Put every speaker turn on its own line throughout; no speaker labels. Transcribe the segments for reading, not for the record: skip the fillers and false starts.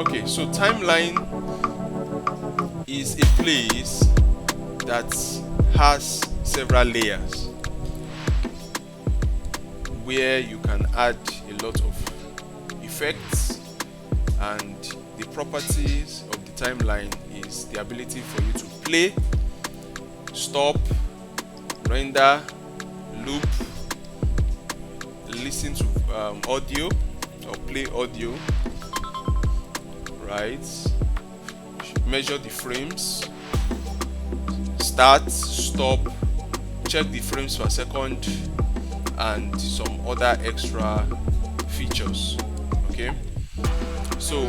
Okay, so timeline is a place that has several layers where you can add a lot of effects, and the properties of the timeline is the ability for you to play, stop, render, loop, listen to audio or play audio, right? Measure the frames, start, stop, check the frames per second, and some other extra features. Okay, so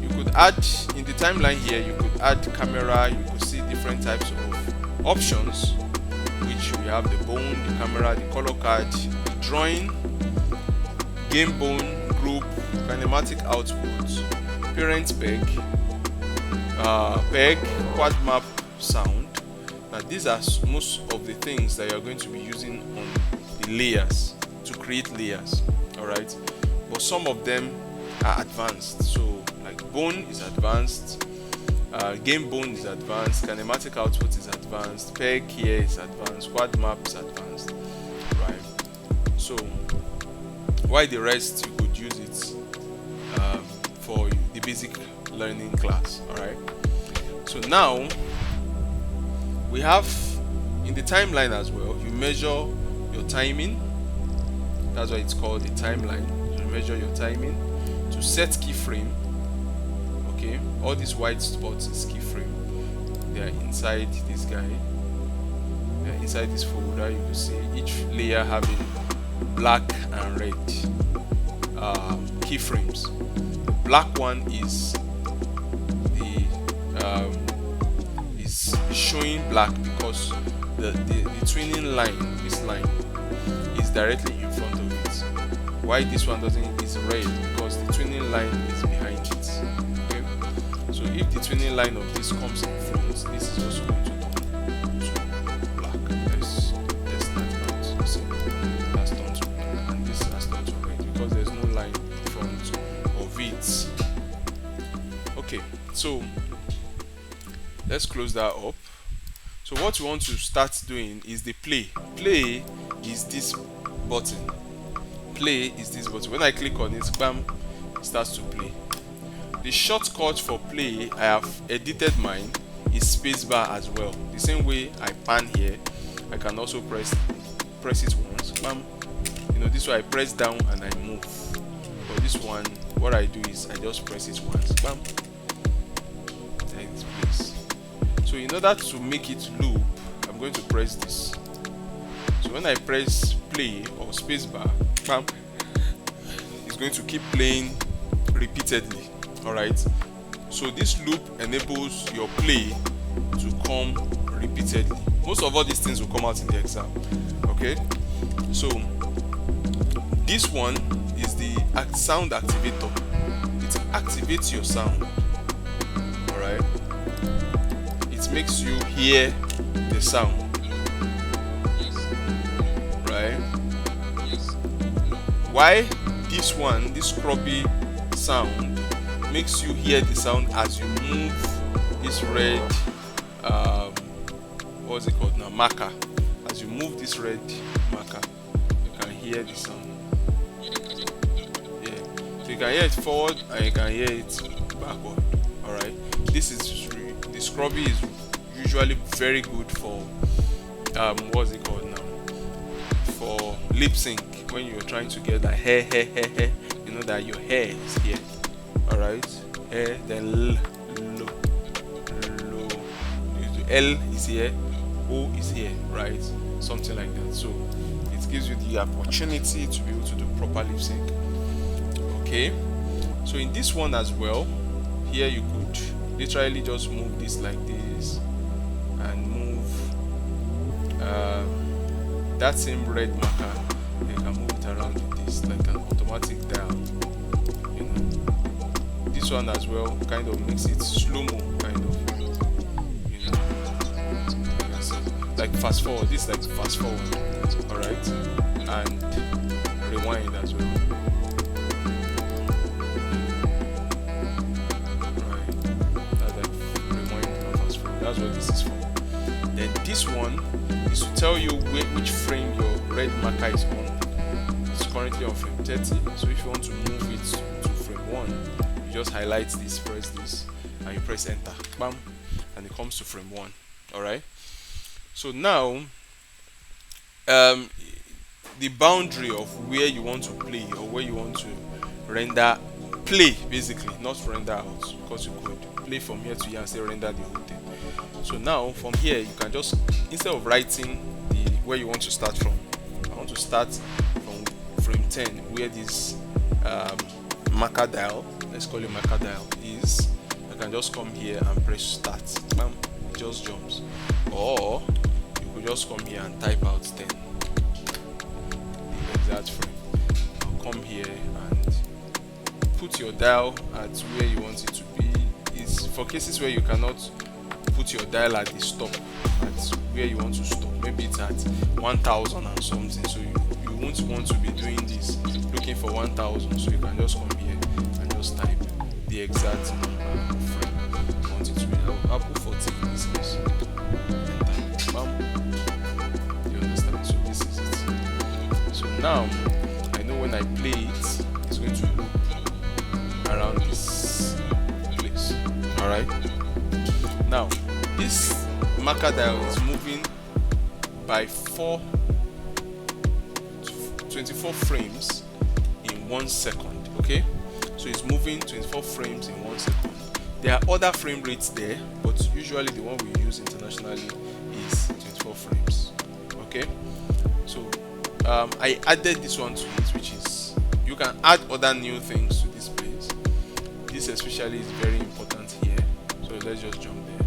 you could add in the timeline here, you could add camera, you could see different types of options, which we have the bone, the camera, the color card, the drawing, game bone, group, kinematic output, parent peg, peg, quad map, sound. Now these are most of the things that you're going to be using on the layers to create layers. Alright, but some of them are advanced. So like bone is advanced, game bone is advanced, kinematic output is advanced, peg here is advanced, quad map is advanced, right? So why the rest you could use it for the basic learning class. Alright, so now we have in the timeline as well, you measure your timing. That's why it's called the timeline. You measure your timing to set keyframe. Okay, all these white spots is keyframe. They are inside this guy. They are inside this folder. You can see each layer having black and red keyframes. The black one is the is showing black because the twinning line, this line, is directly in front of it. Why this one doesn't is red? Because the twinning line is behind it. Okay, so if the twinning line of this comes in front, this is also going to turn to black. Let's test that out. You see, that's turned to black, and this has turned to red because there's no line in front of it. Okay, so let's close that up. So what we want to start doing is the play. Play is this button. Play is this button. When I click on it, bam, it starts to play. The shortcut for play, I have edited mine, is spacebar as well. The same way I pan here, I can also press it once, bam. You know, this way I press down and I move. For this one, what I do is I just press it once, bam. Then it plays. So in order to make it loop, I'm going to press this. So when I press play or spacebar, bam, it's going to keep playing repeatedly. Alright, so this loop enables your play to come repeatedly. Most of all these things will come out in the exam. Okay, so this one is the sound activator. It activates your sound. Alright, it makes you hear the sound. Right? Why this one, this scrubby sound, makes you hear the sound as you move this red what's it called now, marker. As you move this red marker, you can hear the sound. Yeah, so you can hear it forward and you can hear it backward. Alright, this is the scrubby is usually very good for what's it called now, for lip sync, when you're trying to get that hair, you know that your hair is here. Alright, hair, then L is here, O is here, right? Something like that. So it gives you the opportunity to be able to do proper lip sync. Okay, so in this one as well, here you could literally just move this like this and move that same red marker. You can move it around with this like an automatic dial. You know, this one as well kind of makes it slow-mo, kind of. You know, you can see, like fast forward. This is like fast forward, all right, and rewind as well. is to tell you which frame your red marker is on. It's currently on frame 30, so if you want to move it to frame 1, you just highlight this, press this, and you press enter, bam, and it comes to frame 1. Alright, so now the boundary of where you want to play or where you want to render play, basically, not render out, because you could play from here to here and say render the whole thing. So now from here you can just, instead of writing the where you want to start from, I want to start from frame 10 where this marker dial, let's call it marker dial, is. I can just come here and press start, bam, it just jumps. Or you could just come here and type out 10, the exact frame. I'll come here and put your dial at where you want it to be. It's for cases where you cannot put your dial at the stop, at where you want to stop. Maybe it's at 1000 and something, so you won't want to be doing this looking for 1000, so you can just come here and just type the exact number of frame you want it to be. I'll put 40 in this case. Enter. Bam. You understand? So this is it. So now I know when I play it, it's going to loop around this place. Alright, now this marker dial is moving by 24 frames in 1 second. Okay, so it's moving 24 frames in 1 second. There are other frame rates there, but usually the one we use internationally is 24 frames. Okay, so I added this one to it, which is, you can add other new things to this place. This especially is very important here, so let's just jump there.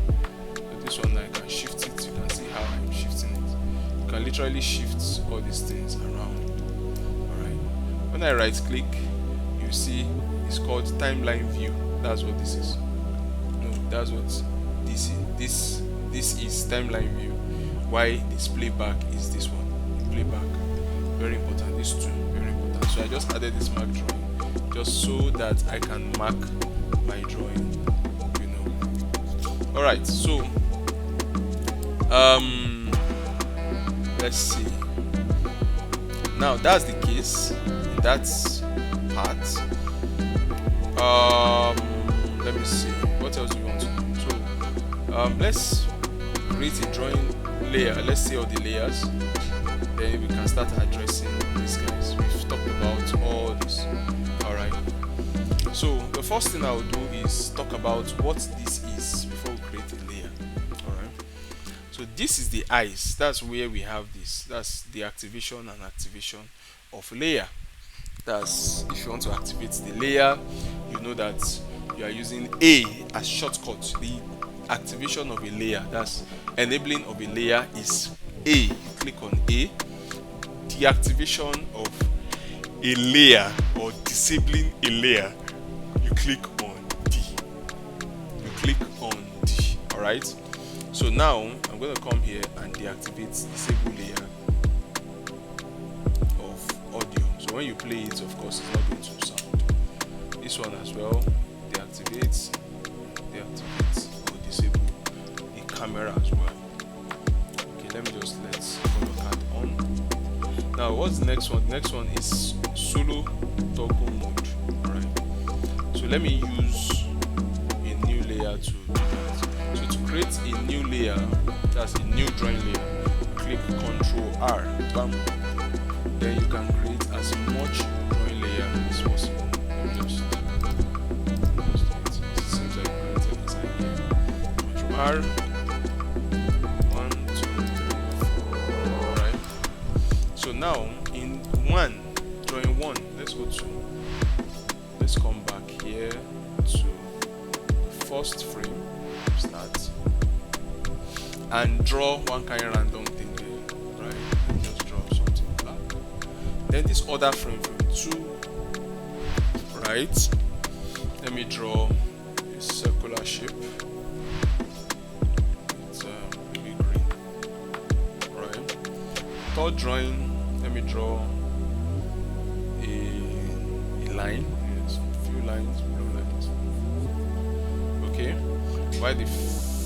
So this one, I can shift it. You can see how I'm shifting it. You can literally shift all these things around. Alright, when I right click, you see it's called timeline view. That's what this is. No, that's what this is. This is timeline view. Why this playback is this one. Playback, very important. These two, very important. So I just added this mark drawing just so that I can mark my drawing, you know. Alright, so let's see. Now that's the case in that part. Let me see, what else do you want to do? So let's create a drawing layer. Let's see all the layers, then we can start addressing these guys. We've talked about all this. Alright, so the first thing I'll do is talk about what this is before we create a layer. Alright, so this is the eyes. That's where we have this. That's the activation and activation of layer. That's if you want to activate the layer, you know that you are using A as shortcut. The activation of a layer, that's enabling of a layer, is A. You click on A. The activation of a layer or disabling a layer, you click on D. You click on D. Alright, so now I'm going to come here and deactivate disable layer of audio. So when you play it, of course, it's not going to sound. This one as well, deactivate or disable the camera as well. Okay, let me just let color card on. Now what's the next one? The next one is solo toggle mode. Alright, so let me use a new layer to do that. So to create a new layer, that's a new drawing layer, click Ctrl R, bam. Then you can create as much drawing layer as possible. Just it seems like created inside here. Ctrl R. 1, 2, 3, 4. Alright. So now in drawing one, let's come back here to first frame, start, and draw one kind of random thing there, right? And just draw something black. Then this other frame 2, right? Let me draw a circular shape. It's maybe green, right? Third drawing, let me draw a line, yes, a few lines below like this. Okay. While the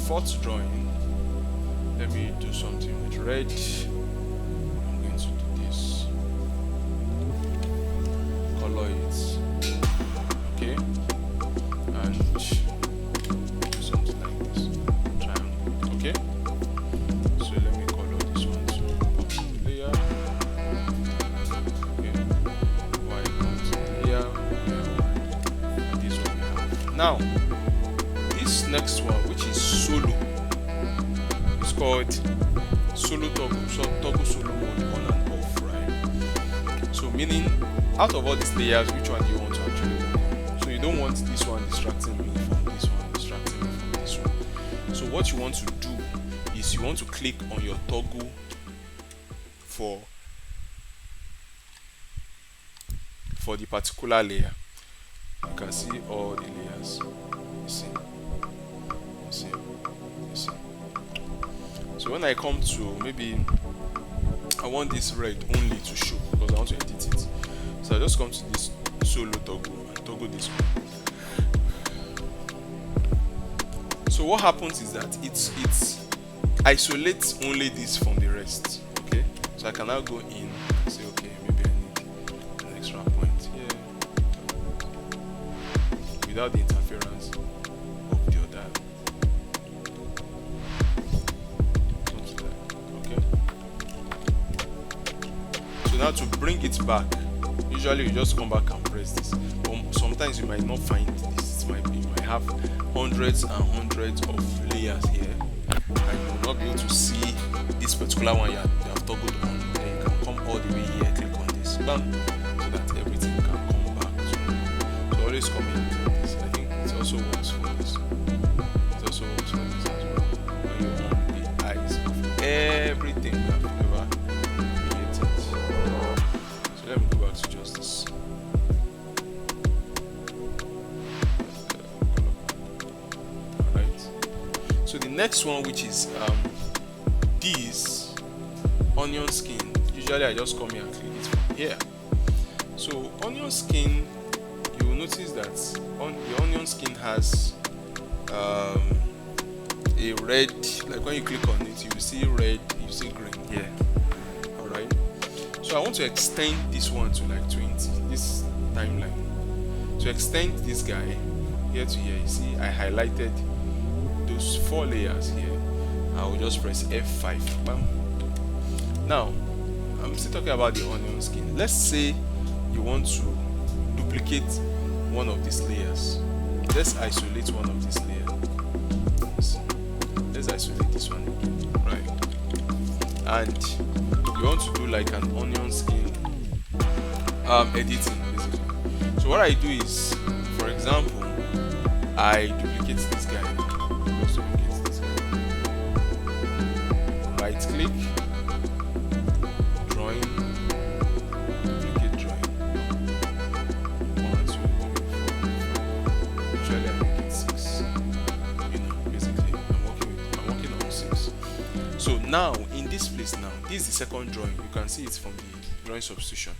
fourth drawing, Let me do something with red. I'm going to do this. Color it. Okay. And do something like this. Triangle. Okay. So let me color this one to layer. Okay. White comes in layer. And this one we have. Now, this next one, which is solo, is called solo toggle. So toggle solo mode on and off, right? So meaning, out of all these layers, which one do you want to actually work on? So you don't want this one distracting me from this one, distracting me from this one. So what you want to do is you want to click on your toggle for the particular layer. You can see all the layers. You see. So when I come to, maybe I want this red only to show because I want to edit it. So I just come to this solo toggle and toggle this one. So what happens is that it isolates only this from the rest. Okay, so I can now go in and say, okay, maybe I need an extra point here without the interference of the other. Okay. So now to bring it back, usually you just come back and press this. But sometimes you might not find this. You might have hundreds and hundreds of layers here, and you will not be able to see this particular one you have toggled on. Then you can come all the way here, click on this, bam, so that everything can come back. So always come in and click this. I think it also works for this. It also works for this as well. When you want the eyes of everything you have ever created. So let me go back to just this. So the next one, which is this onion skin, usually I just come here and click it from here. So onion skin, you will notice that the onion skin has a red, like when you click on it, you will see red, you see green here. Alright, so I want to extend this one to like 20, this timeline. To extend this guy here to here, you see I highlighted those 4 layers here. I will just press F5. Bam. Now I'm still talking about the onion skin. Let's say you want to duplicate one of these layers. Let's isolate one of these layers. Let's isolate this one again, right? And you want to do like an onion skin editing basically. So what I do is, for example, I duplicate this guy. Right click, drawing, duplicate drawing. 1, 2, 3, 4, 5. Usually I make it 6. You know, basically I'm working on 6. So now in this place now, this is the second drawing. You can see it from the drawing substitution.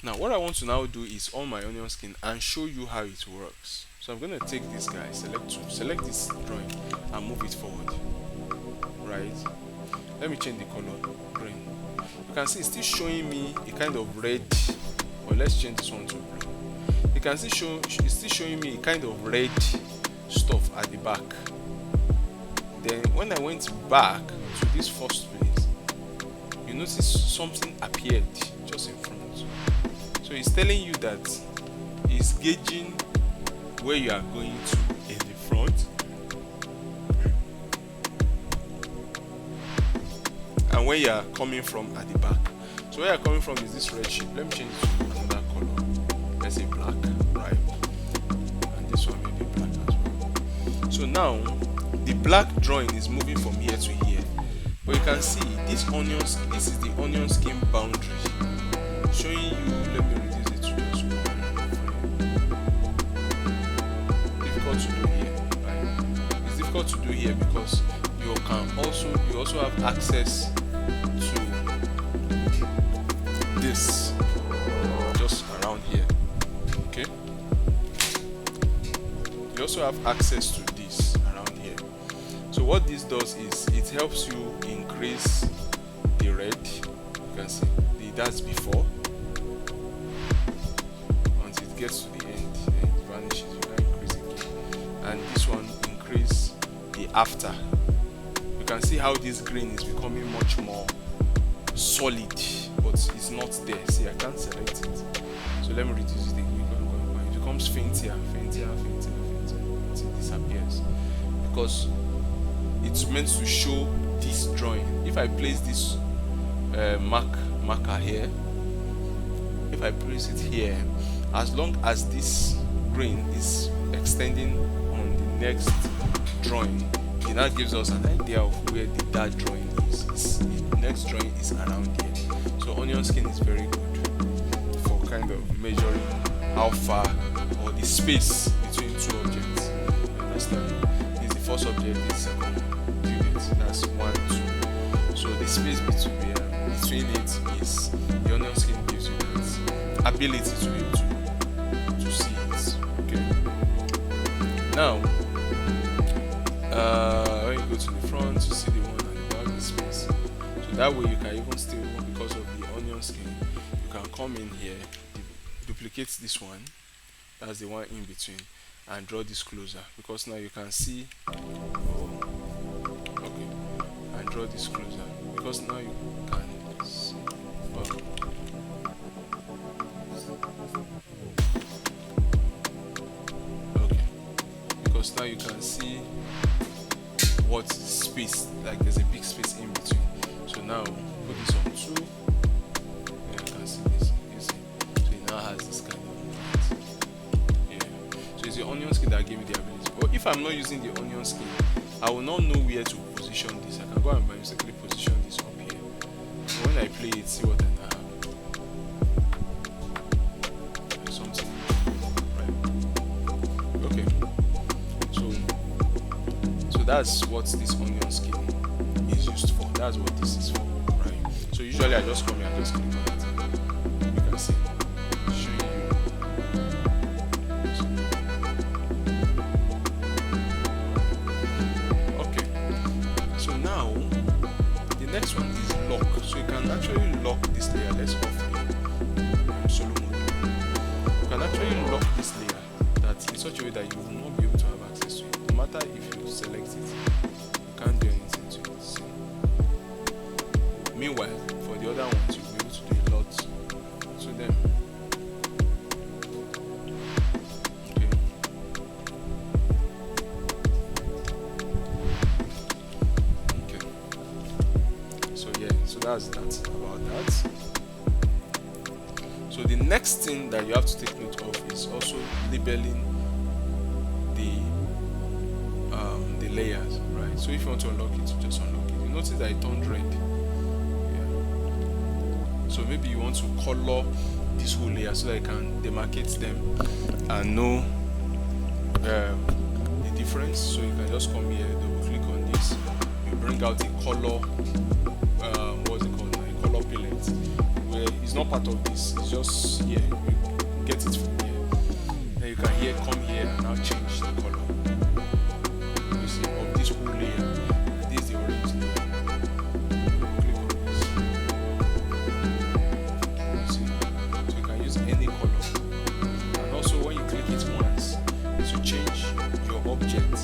Now what I want to now do is on my onion skin and show you how it works. So I'm going to take this guy, select this drawing and move it forward. Right, let me change the color, green. You can see it's still showing me a kind of red, or let's change this one to blue. You can see it's still showing me a kind of red stuff at the back. Then when I went back to this first place, you notice something appeared just in front. So it's telling you that it's gauging where you are going to in the front and where you are coming from at the back. So where you are coming from is this red shape. Let me change it to another color. Let's say black, right? And this one may be black as well. So now the black drawing is moving from here to here. But you can see this is the onion skin boundary. Showing you, let me reduce it to just 1 frame. Difficult to do here, right? It's difficult to do here because you also have access to this just around here. Okay, you also have access to this around here. So what this does is it helps you increase the red. You can see that's before, until it gets to the end and it vanishes. You can increase again, and this one increase the after. You can see how this green is becoming much more solid, but it's not there. See, I can't select it, so let me reduce it again. It becomes fainter until it disappears, because it's meant to show this drawing. If I place this marker here, if I place it here, as long as this green is extending on the next drawing, it now gives us an idea of where that drawing is. The next drawing is around here. So onion skin is very good for kind of measuring how far, or the space between two objects. You understand? This is the first object, this is second. That's 1, 2. So the space between it is, the onion skin gives you that ability to be able to see it. Okay. Now, when you go to the front, you see the one at the back, the space. So that way you can even still, because of the onion skin, you can come in here, duplicate this one, that's the one in between, and draw this closer, because now you can see. And draw this closer, because now you can see. Okay, because now you can see what space, like there's a big space in between. So now put this on 2. Yeah, I can see this. You see, so it now has this kind of movement. Yeah, so it's the onion skin that gave me the ability. But if I'm not using the onion skin, I will not know where to position this. I can go and basically position this up here. So when I play it, see what I now have. Something, right? Okay. So that's what this onion skin is used for. That's what this is for, right? So usually I just come here and just click on it. You can see. Showing you. Now the next one is lock. So you can actually lock this layer. Let's off solo mode. You can actually lock this layer that in such a way that you will not be able to have access to it. No matter if you select it, you can't do anything to it. See? Meanwhile, for the other ones, you'll be able to do a lot to them. So that's that about that. So the next thing that you have to take note of is also labeling the layers, right? So if you want to unlock it, just unlock it. You notice that it turned red. Yeah. So maybe you want to color this whole layer so that you can demarcate them and know the difference. So you can just come here, double click on this, you bring out a color. What's it called? A color palette, where it's not part of this, it's just here. You get it from here. Then you can come here and now change the color. You see, of this whole layer. This is the orange layer. Click on this. You see, so you can use any color. And also, when you click it once, it will change your object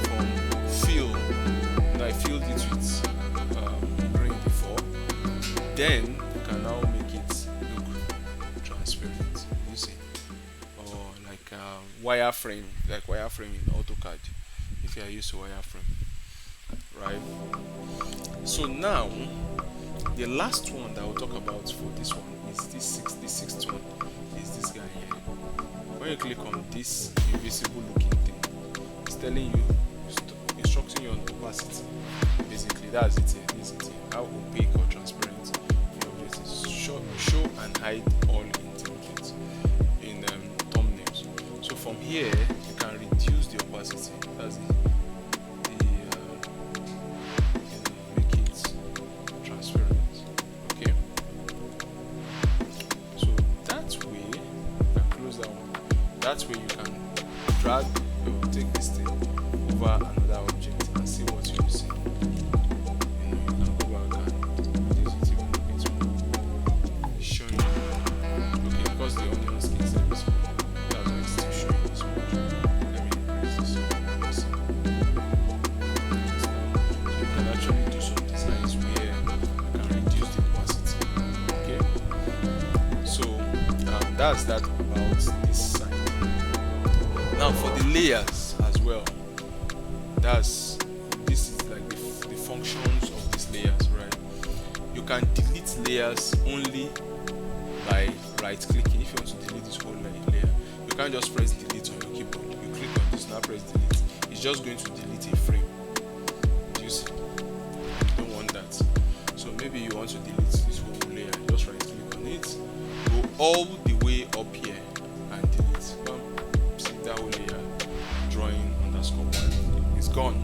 from fill. Now I filled it with. Then you can now make it look transparent. You see, or like wireframe, like wireframe in AutoCAD. If you are used to wireframe, right? So now the last one that I'll talk about for this one is the sixth one. Is this guy here? When you click on this invisible looking thing, it's telling you, instructing you on opacity. Basically, that's it here. This is it here. How opaque or transparent show and hide all in templates in thumbnails. So from here you can reduce the opacity. That's make it transparent. Okay. So that way you can close that one. That way you can drag, take this thing over another object and see what you that's that about this side. Now for the layers as well, this is like the functions of these layers, right? You can delete layers only by right clicking. If you want to delete this whole layer, you can't just press delete on your keyboard. You click on this, now press delete. It's just going to delete a frame. Do you see? You don't want that. So maybe you want to delete this whole layer, just right click on it, go all the way up here and delete. Bam. See that whole layer, drawing underscore 1 is gone,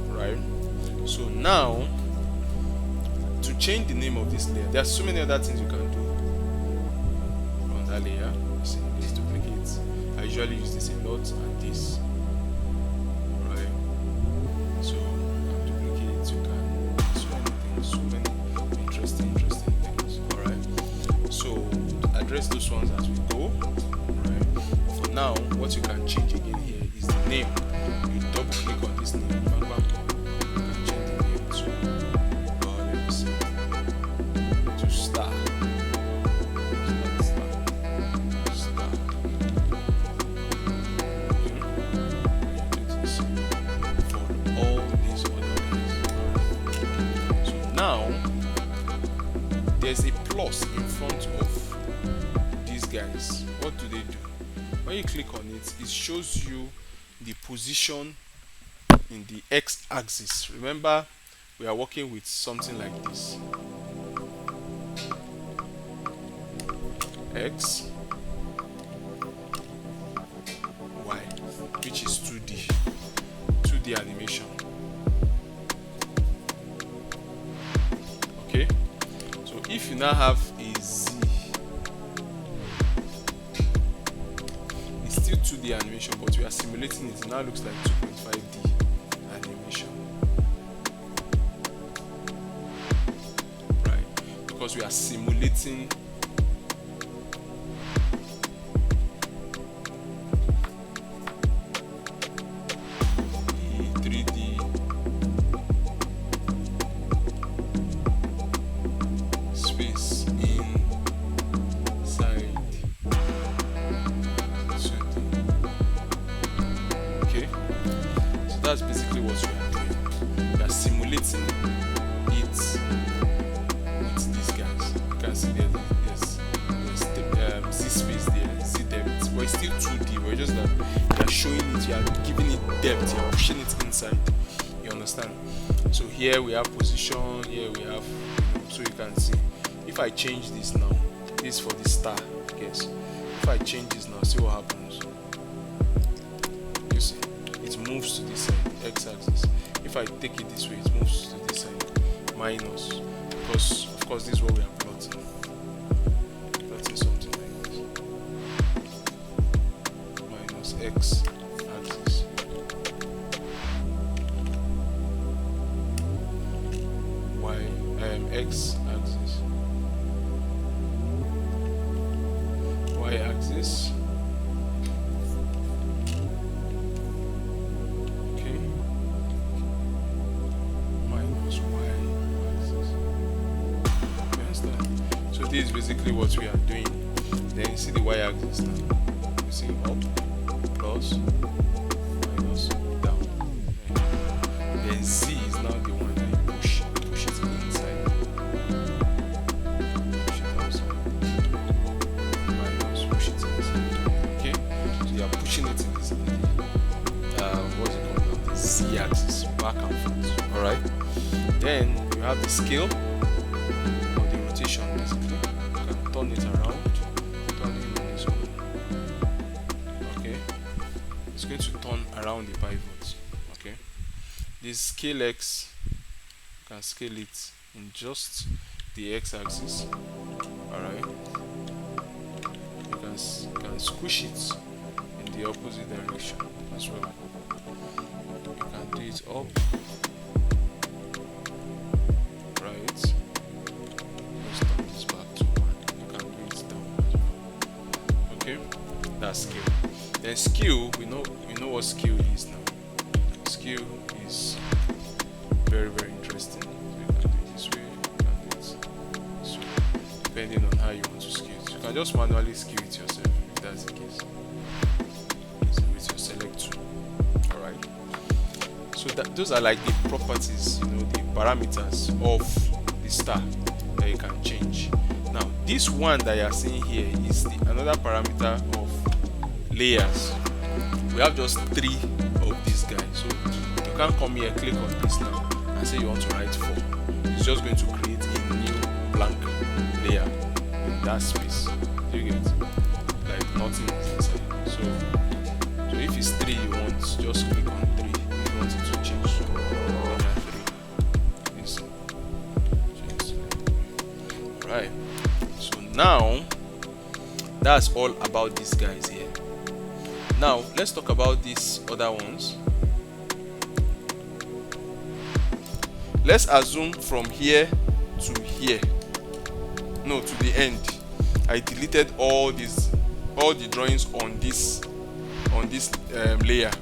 right? So now to change the name of this layer, there are so many other things you can do on that layer. See these duplicates. I usually use this a lot, and this, right? So duplicates, you can so many things, so many interesting things. All right. So address those ones as we go. Right. For now, what you can change again here is the name. You double click on this name. Bam, bam. You can change the name to let me see, to star. Now there's a plus in front of these guys. What do? When you click on it, it shows you the position in the x-axis. Remember, we are working with something like this: x, y, which is 2D animation. Okay, so if you now have a z, it's still 2D animation, but we are simulating it. It now looks like 2.5D animation, right? Because we are simulating the 3D space inside 2D. Okay, so that's basically what we are doing. We are simulating it with these guys. You can see there's Z space there, Z depth, but it's still 2D. But just that you are showing it, you are giving it depth, you are pushing it inside. You understand? So here we have position, here we have, so you can see. If I change this now, this for the star, guess. If I change this now, see what happens. You see, it moves to this side, the x-axis. If I take it this way, it moves to this side, minus, because of course this is what we are plotting. Plotting something like this. Minus x-axis. X-axis. Y-axis. Okay. Minus y-axis. You understand? So this is basically what we are doing. Then you see the y-axis now. You see up, plus, minus, down. Then z is now the one that you push it inside. Push it outside. Minus, push it inside. Okay? So you are pushing it in this what's it called now? The z-axis, back and forth. Alright? Then you have the scale or the rotation basically. You can turn it around, turn it on its own. Okay? It's going to turn around the pivot. Okay? This scale X, you can scale it in just the x-axis. Alright? You can squish it in the opposite direction as well. You can do it up, right? Let's turn this back to 1. You can do it down as well. Okay? That's scale. Then skew, you know what skew is now. Skew is very, very interesting. So you can do it this way, you can do it this way, depending on how you want to skew it. You can just manually scale it yourself if that's the case. With your select tool. Alright. So those are like the properties, the parameters of the star that you can change. Now, this one that you are seeing here is another parameter of layers. We have just 3 of these guys, so you can't come here, click on this now, and say you want to write 4. It's just going to create a new blank layer in that space. Do you get it? Like nothing is inside. So if it's 3 you want, just click on 3. If you want it to change to layer 3, this change. Right. So now that's all about these guys here. Now let's talk about these other ones. Let's assume from here to here, no, to the end, I deleted all the drawings on this layer,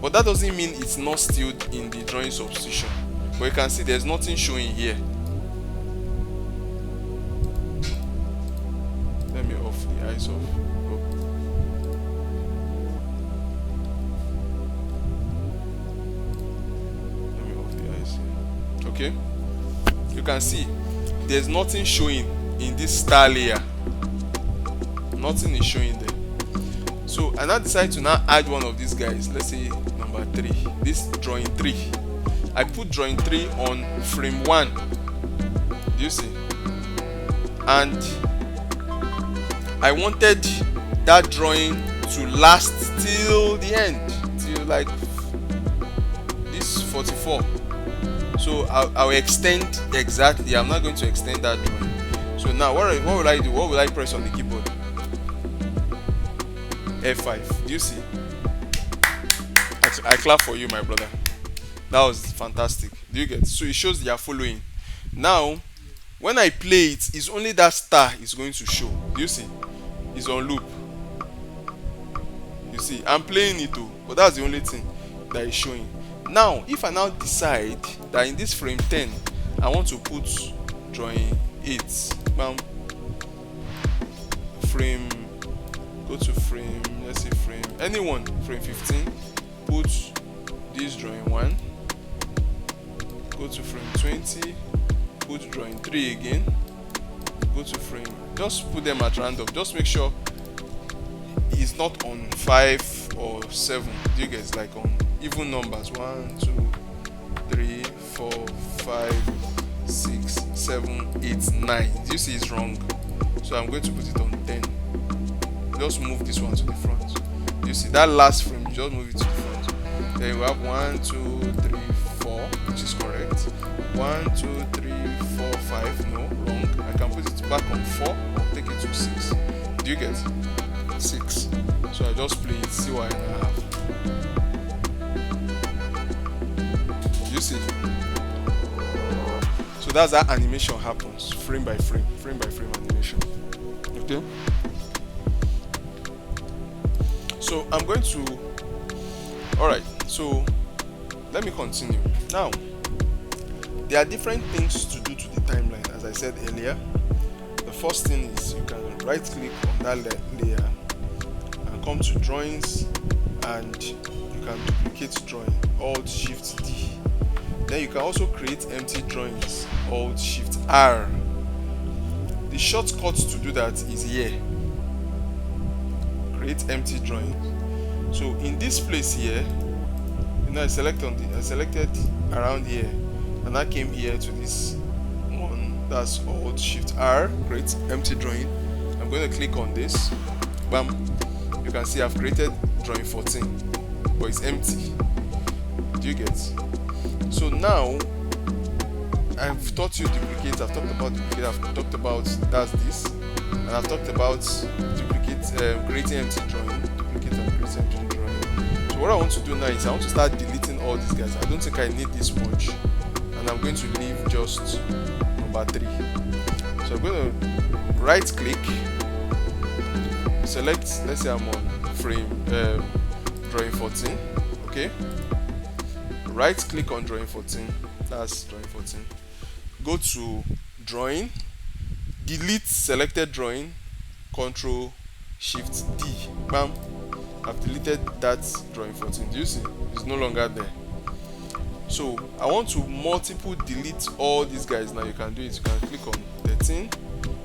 but that doesn't mean it's not still in the drawing substitution. But you can see there's nothing showing here. Let me off the eyes off. Okay, you can see there's nothing showing in this star layer. Nothing is showing there. So I now decide to now add one of these guys. Let's say number 3, this drawing 3. I put drawing 3 on frame 1. Do you see? And I wanted that drawing to last till the end, till like this 44. So I'll extend exactly. I'm not going to extend that drawing. So now what will I do? What will I press on the keyboard? F5. Do you see? I clap for you, my brother. That was fantastic. Do you get? So it shows you are following. Now when I play it, it's only that star is going to show. Do you see? It's on loop. You see, I'm playing it too, but that's the only thing that is showing. Now if I now decide that in this frame 10 I want to put drawing 8, frame, go to frame, let's say frame anyone, frame 15, put this drawing 1, go to frame 20, put drawing 3 again, go to frame, just put them at random, just make sure it's not on 5 or 7. Do you guys, like on even numbers? 1, 2, 3, 4, 5, 6, 7, 8, 9. Do you see it's wrong? So I'm going to put it on 10. Just move this one to the front. You see that last frame, just move it to the front. Then you have 1, 2, 3, 4, which is correct. 1, 2, 3, 4, 5. No, wrong. I can put it back on 4 or take it to 6. Do you get 6? So I just play it, see what I have. You see? So that's how animation happens, frame by frame animation. Okay? So I'm going to, alright, so let me continue. Now, there are different things to do to the timeline, as I said earlier. The first thing is you can right click on that layer and come to drawings, and you can duplicate drawing, Alt Shift D. Then you can also create empty drawings, Alt Shift R. The shortcut to do that is here, create empty drawing. So in this place here, I selected around here, and I came here to this one, that's Alt Shift R, create empty drawing. I'm going to click on this, bam, you can see I've created drawing 14, but it's empty. Do you get? So now I've taught you duplicate, I've talked about duplicate, I've talked about that's this, and I've talked about duplicate, creating empty drawing, duplicate and create empty drawing. So what I want to do now is I want to start deleting all these guys. I don't think I need this much, and I'm going to leave just number 3. So I'm going to right click, select, let's say I'm on frame drawing 14, okay, right click on drawing 14, that's drawing 14, go to drawing, delete selected drawing, Control Shift D. Bam. I've deleted that drawing 14. Do you see? It's no longer there. So I want to multiple delete all these guys. Now you can do it. You can click on 13,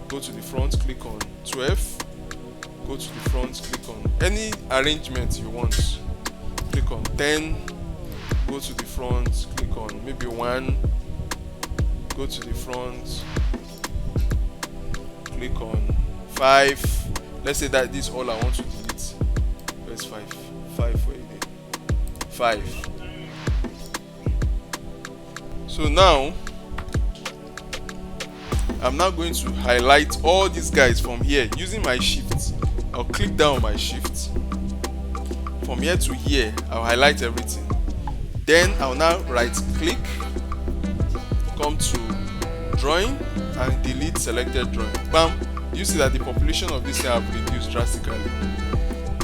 go to the front, click on 12, go to the front, click on any arrangement you want. Click on 10, go to the front, click on maybe 1, go to the front, click on 5. Let's say that this is all I want to delete. Where's 5? 5 where it is? 5. So now I'm now going to highlight all these guys from here using my shift. I'll click down on my shift. From here to here, I'll highlight everything. Then I'll now right click, come to drawing and delete selected drawing. Bam! You see that the population of this thing have reduced drastically.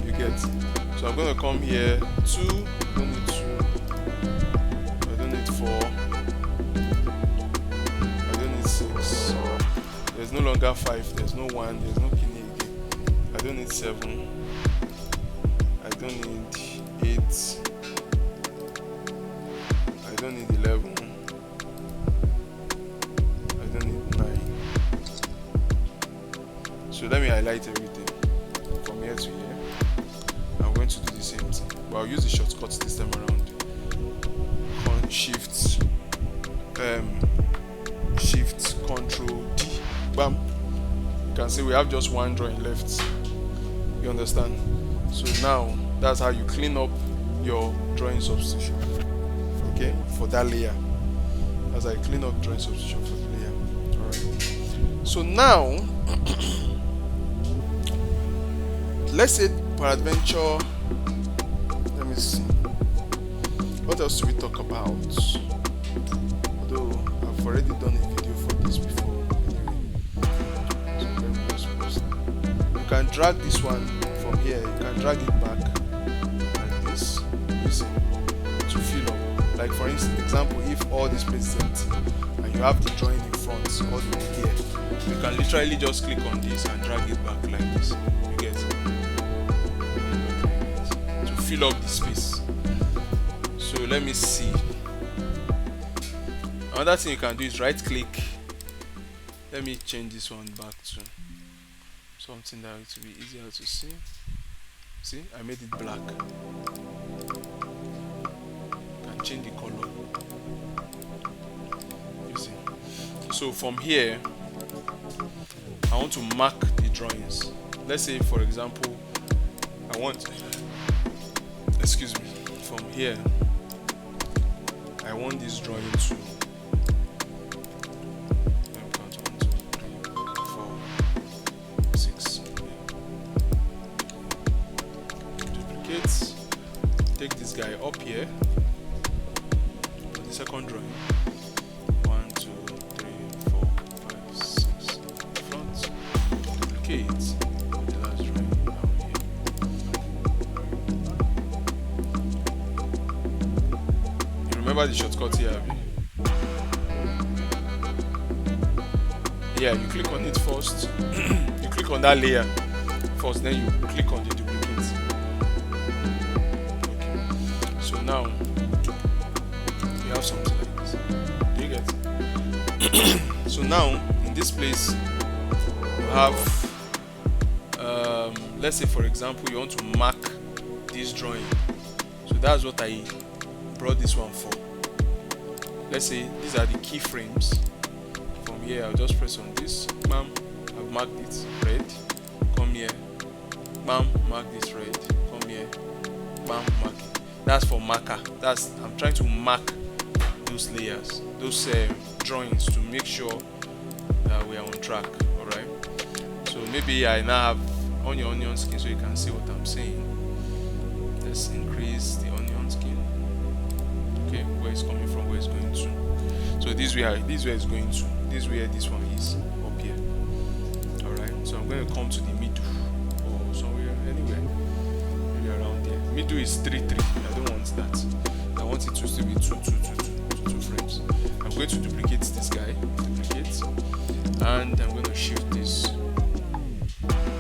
You get? So I'm going to come here, 2, I don't need 2, I don't need 4, I don't need 6, there's no longer 5, there's no 1, there's no kidney again, I don't need 7, I don't need 8, I don't need 11, I don't need 9. So let me highlight everything from here to here. I'm going to do the same thing, but I'll use the shortcuts this time around. Shift Control D. Bam. You can see we have just one drawing left. You understand? So now that's how you clean up your drawing substitution. Okay, for that layer. As I clean up drawing substitution for the layer. Alright. So now let's say peradventure, let me see. What else do we talk about? Although I've already done a video for this before. Anyway, so let me just post. You can drag this one from here. You can drag it back like this. You see, to fill up. Like for instance, example, if all this place is empty and you have the drawing in front all the way here, you can literally just click on this and drag it back like this. You get it? To fill up the space. So let me see. Another thing you can do is right click. Let me change this one back to something that will be easier to see. See, I made it black. You can change the color. You see. So from here, I want to mark the drawings. Let's say, for example, I want, excuse me, from here, I want this drawing to, let me count 1, 2, 3, 4, 6. Duplicate, take this guy up here, for the second drawing. 1, 2, 3, 4, 5, 6. Front, duplicate, the last drawing down here. Remember the shortcut here, Abby? Yeah, you click on it first. You click on that layer first, then you click on the duplicate. Okay. So now you have something like this. Do you get it? So now in this place you have let's say for example you want to mark this drawing. So that's what I brought this one for. Let's say these are the keyframes. From here I'll just press on this, bam, I've marked it red, come here, bam, mark this red, come here, bam, mark it. That's for marker. That's, I'm trying to mark those layers, those drawings, to make sure that we are on track. Alright, so maybe I now have on your onion skin so you can see what I'm saying. Let's increase the onion skin. Okay, where it's coming from, where it's going to. So this way it's going to. This way this one is up here. Alright, so I'm going to come to the middle or somewhere, anywhere, maybe around there. Middle is 3, 3. I don't want that. I want it to still be 2, 2, 2, 2, 2 frames. I'm going to duplicate this guy, duplicate, and I'm going to shift this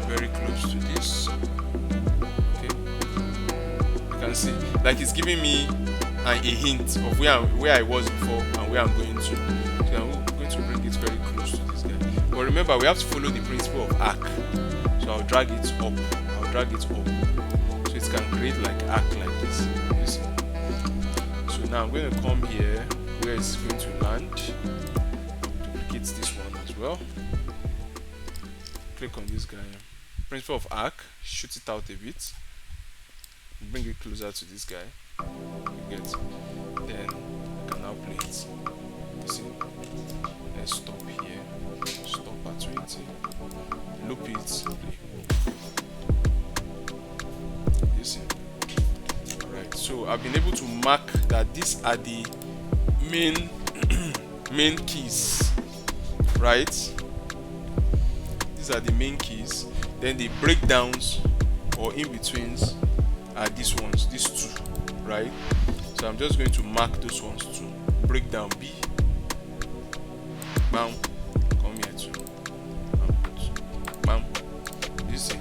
very can see, like it's giving me a hint of where I was before and where I'm going to. So I'm going to bring it very close to this guy. But remember, we have to follow the principle of arc. So I'll drag it up. I'll drag it up. So it can create like arc like this. You see? So now I'm going to come here where it's going to land. I'll duplicate this one as well. Click on this guy. Principle of arc. Shoot it out a bit. Bring it closer to this guy. You get. Then I can now play it. You see? Let's stop here. Stop at 20. Loop it. Play. You see? Alright. So I've been able to mark that these are the main main keys. Right? These are the main keys. Then the breakdowns or in-betweens are these ones, these two, right? So I'm just going to mark those ones too. Breakdown B. Bam. Come here too. Bam. You see?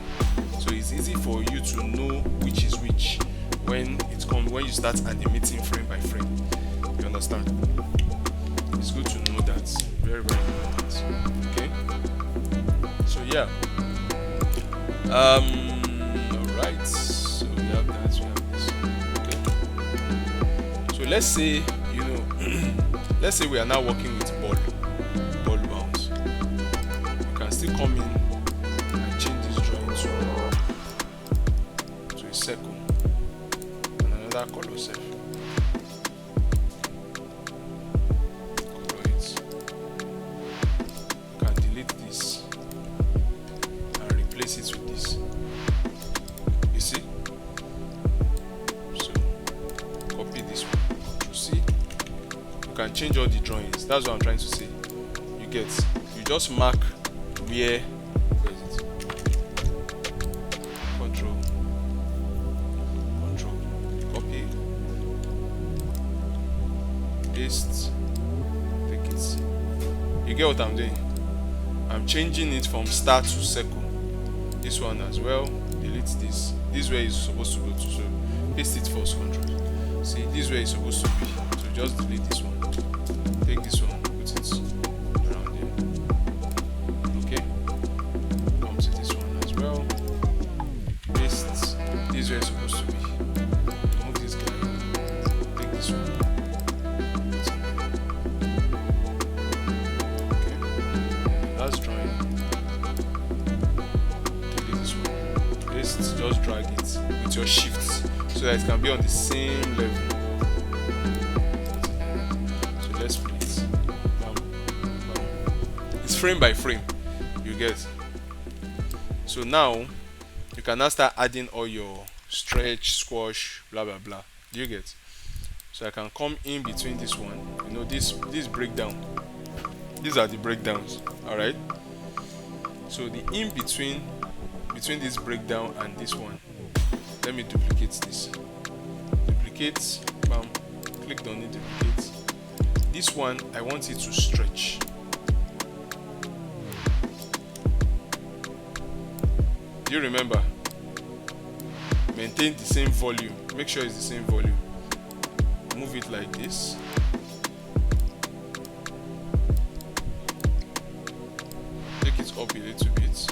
So it's easy for you to know which is which when you start animating frame by frame. You understand? It's good to know that. Very, very important. Okay? So yeah. Alright. So we have that, we have this. Okay. So let's say, let's say we are now working with ball bounce. You can still come in and change this drawing to a circle and another color set. Color it. You can delete this and replace it with this. You see? So copy this one. Control C. You can change all the drawings. That's what I'm trying to say. You get. You just mark where is it? Control. Copy. Paste. Take it. You get what I'm doing? I'm changing it from star to circle. This one as well. Delete this. This way is supposed to go to. So paste it first. Control. See, this way is supposed to be. So just delete this one. Take this one. Put it around here. Okay. Come to this one as well. Paste. This way is supposed to be. Remove this guy. Take this one. Okay. Last drawing. Just drag it with your shift so that it can be on the same level. So let's play it. Bam, bam. It's frame by frame, you get. So now you can now start adding all your stretch, squash, blah blah blah. Do you get? So I can come in between this one. This breakdown. These are the breakdowns. Alright. So the in between this breakdown and this one, let me duplicate this. Duplicate, bam, click on it, duplicate. This one, I want it to stretch. Do you remember? Maintain the same volume. Make sure it's the same volume. Move it like this. Take it up a little bit.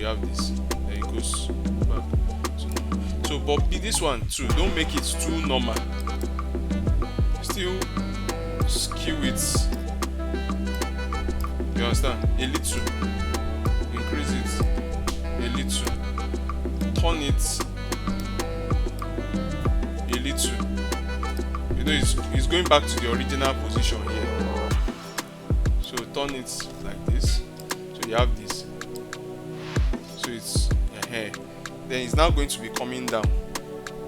Have this, then it goes back. So but this one too, don't make it too normal. Still skew it. You understand? A little. Increase it a little. Turn it a little. It's going back to the original position here. So turn it like this. So you have this. So it's then it's now going to be coming down.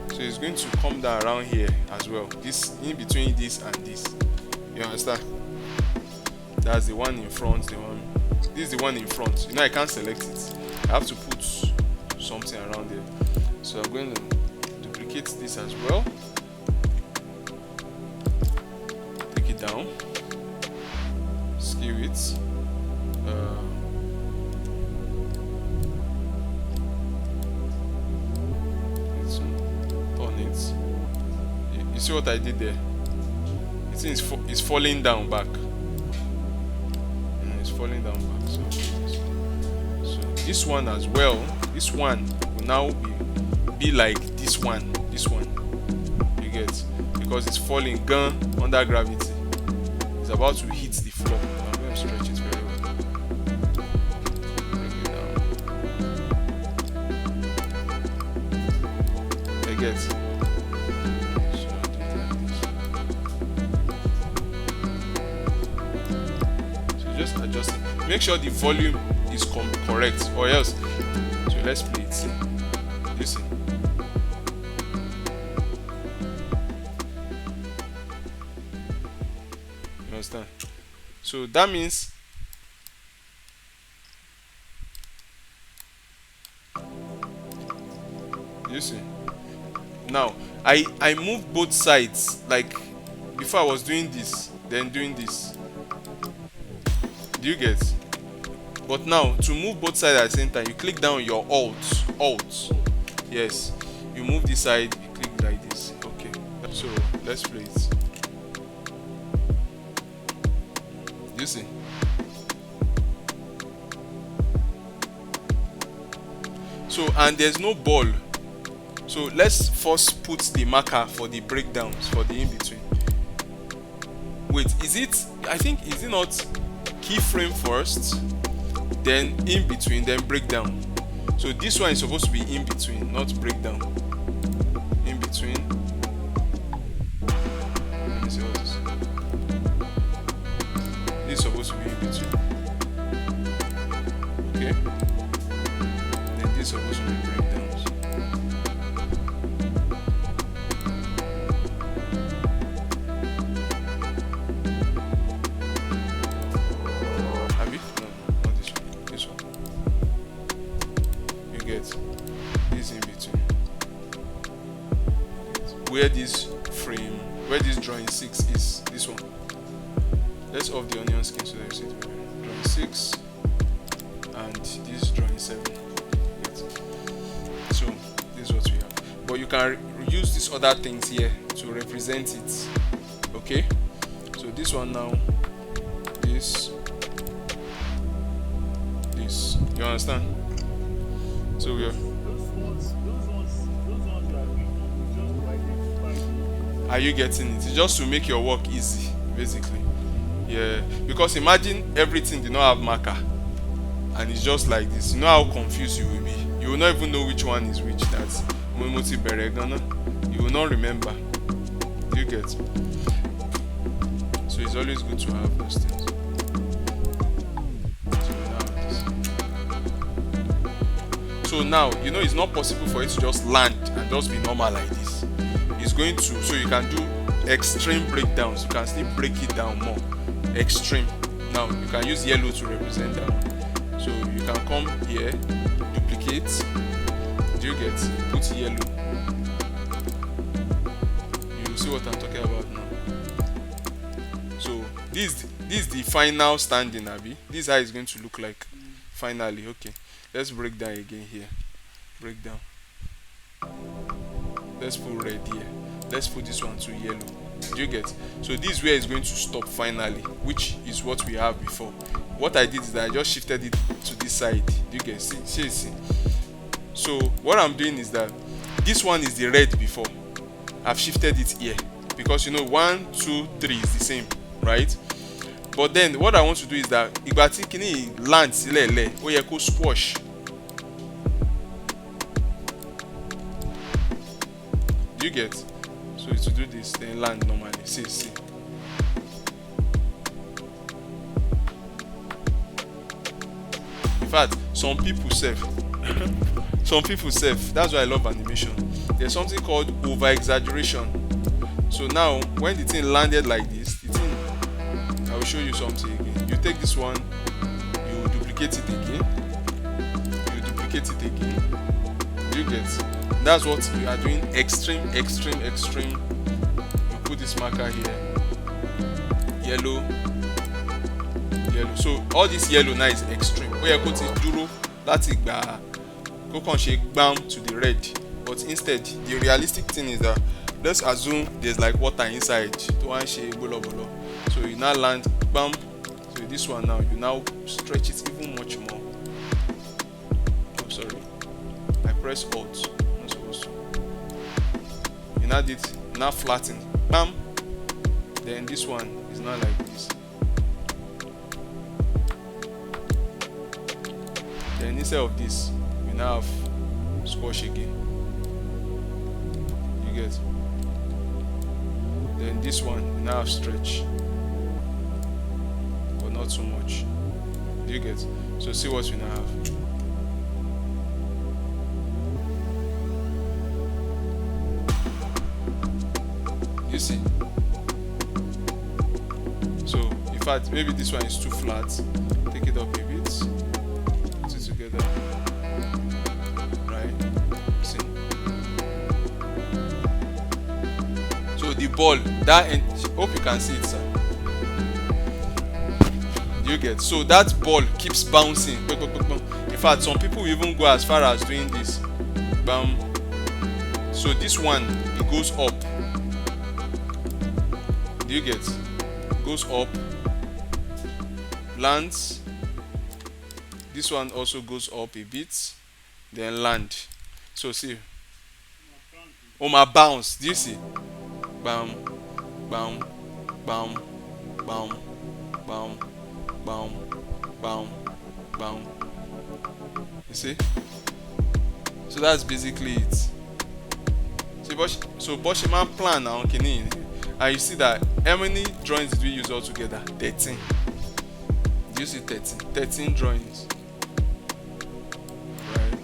So it's going to come down around here as well. This in between this and this. You understand? That's the one in front. This is the one in front. I can't select it. I have to put something around there. So I'm going to duplicate this as well. Take it down. Skip view it. It's on it. You see what I did there? It's falling down back. It's falling down back. So this one as well. This one will now be like this one. You get, because it's falling gun under gravity. It's about to hit the floor. I'm going to stretch it very well. Bring it down. You get. Just adjust it. Make sure the volume is correct, or else. So let's play it. You see. You understand? So that means you see. Now I move both sides, like before I was doing this, then doing this. Do you get? But now to move both sides at the same time, you click down your alt. Yes, you move this side, you click like this. Okay, so let's play it. You see? So, and there's no ball. So let's first put the marker for the breakdowns, for the in-between. Wait, is it, I think, is it not keyframe first, then in between, then breakdown? So this one is supposed to be in between, not breakdown. In between. Let me see what this is. This is supposed to be in between. Okay. Then this is supposed to be breakdowns. This in between, where this frame, where this drawing 6 is, this one. Let's off the onion skin so that you see it. Drawing 6 and this drawing 7. So this is what we have, but you can use these other things here to represent it. Okay, so this one now, this, you understand? So we are. Are you getting it? It's just to make your work easy, basically. Yeah, because imagine everything did not have marker, and it's just like this. You know how confused you will be. You will not even know which one is which. That's Momoti Beregana. You will not remember. Do you get? So it's always good to have those things. So now, you know, it's not possible for it to just land and just be normal like this. It's going to, so you can do extreme breakdowns. You can still break it down more. Extreme. Now, you can use yellow to represent that one. So you can come here, duplicate. Do you get? Put yellow. You will see what I'm talking about now. So this is the final standing, Abby. This is how it's going to look like finally. Okay. Let's break down again here. Break down. Let's put red here. Let's put this one to yellow. Do you get? So this is where it's going to stop finally, which is what we have before. What I did is that I just shifted it to this side. Do you get? See. So what I'm doing is that this one is the red before. I've shifted it here because you know 1, 2, 3 is the same, right? But then what I want to do is that ìgbà tí kíní land sílẹ̀ ó yẹ kó squash. Do you get? So to do this, then land normally. See. In fact, some people self. That's why I love animation. There's something called over exaggeration. So now, when the thing landed like this, I will show you something again. You take this one, you duplicate it again. Do you get? That's what we are doing. Extreme. You put this marker here. Yellow. yellow. So all this yellow now is extreme. Ó yẹ kó ti dúró láti gbà kó kàn ṣe gbam to the red, but instead the realistic thing is that let's assume there's like water inside tó wá ń ṣe bólọ̀bólọ̀, so you now land gbam. So this one now you now stretch it even much more. Oh sorry, I press Alt, I'm not supposed to. You now did now flatten, bam. Then this one is not like this. Then instead of this, you now have squash again. You get. Then this one, you now have stretch, but not so much. Do you get? So see what we now have. You see? So in fact, maybe this one is too flat. Take it up a bit. Put it together. Right? See? So the ball, that end, hope you can see it, sir. Do you get? So that ball keeps bouncing. In fact, some people even go as far as doing this. Bam. So this one, it goes up. Do you get? Goes up, lands. This one also goes up a bit, then land. So see, oh my bounce. Do you see? Bam, bam, bam, bam, bam, bam, bam, bam. You see? So that's basically it. See, so Boshiman plan now, okay? And you see that how many drawings did we use all together? 13. Do you see 13? 13 drawings. Right.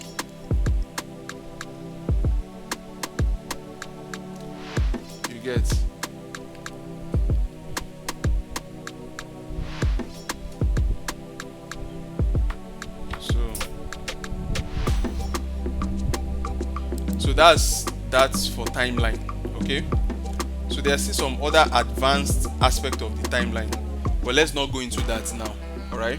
You get. So that's for timeline, okay? So there's still some other advanced aspect of the timeline, but let's not go into that now. All right.